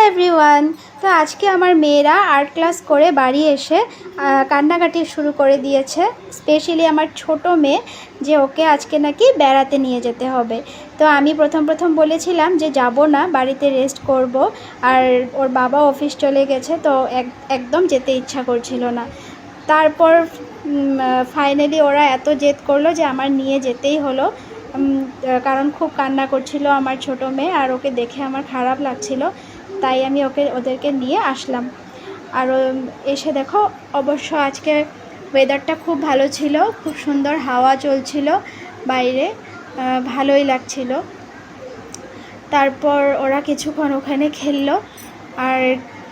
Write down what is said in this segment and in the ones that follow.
Everyone. তো আজকে আমার মেয়েরা আর্ট ক্লাস করে বাড়ি এসে কান্নাকাটি শুরু করে দিয়েছে। স্পেশালি আমার ছোট মেয়ে, যে ওকে আজকে নাকি বেড়াতে নিয়ে যেতে হবে। তো আমি প্রথম বলেছিলাম যে যাব না, বাড়িতে রেস্ট করব, আর ওর বাবা অফিস চলে গেছে, তো একদম যেতে ইচ্ছা করছিল না। তারপর ফাইনালি ওরা এত জেদ করলো যে আমার নিয়ে যেতেই হলো, কারণ খুব কান্না করছিল আমার ছোট মেয়ে, আর ওকে দেখে আমার খারাপ লাগছিল, তাই আমি ওদেরকে নিয়ে আসলাম। আর এসে দেখো, অবশ্য আজকে ওয়েদারটা খুব ভালো ছিল, খুব সুন্দর হাওয়া চলছিল বাইরে, ভালোই লাগছিল। তারপর ওরা কিছুক্ষণ ওখানে খেললো, আর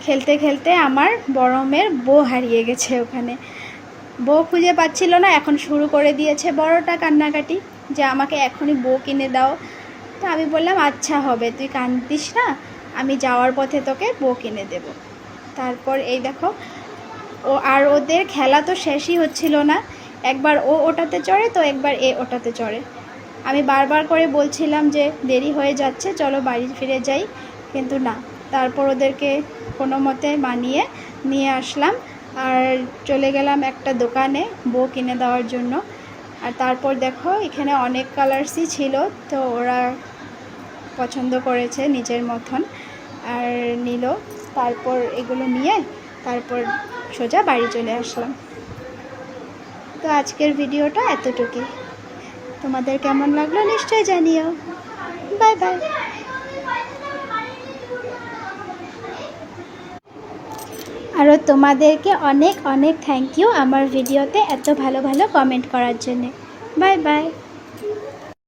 খেলতে খেলতে আমার বড় মেয়ের বউ হারিয়ে গেছে। ওখানে বউ খুঁজে পাচ্ছিল না, এখন শুরু করে দিয়েছে বড়টা কান্নাকাটি যে আমাকে এখনই বউ কিনে দাও। তো আমি বললাম আচ্ছা হবে, তুই কান্দিস না, আমি যাওয়ার পথে তোকে বউ কিনে দেব। তারপর এই দেখো, ওদের খেলা তো শেষই হচ্ছিল না, একবার ও ওটাতে চড়ে তো একবার এ ওটাতে চড়ে। আমি বারবার করে বলছিলাম যে দেরি হয়ে যাচ্ছে, চলো বাড়ি ফিরে যাই, কিন্তু না। তারপর ওদেরকে কোনো মতে মানিয়ে নিয়ে আসলাম, আর চলে গেলাম একটা দোকানে বউ কিনে দেওয়ার জন্য। আর তারপর দেখো, এখানে অনেক কালার্সই ছিল, তো ওরা পছন্দ করেছে নিজের মতন আর নিল। তারপর এগুলো নিয়ে তারপর সোজা বাড়ি চলে আসলাম। তো আজকের ভিডিওটা এতটুকুই। তোমাদের কেমন লাগলো নিশ্চয়ই জানিও। Bye bye. আরও তোমাদেরকে অনেক অনেক থ্যাংক ইউ আমার ভিডিওতে এত ভালো ভালো কমেন্ট করার জন্যে। Bye bye.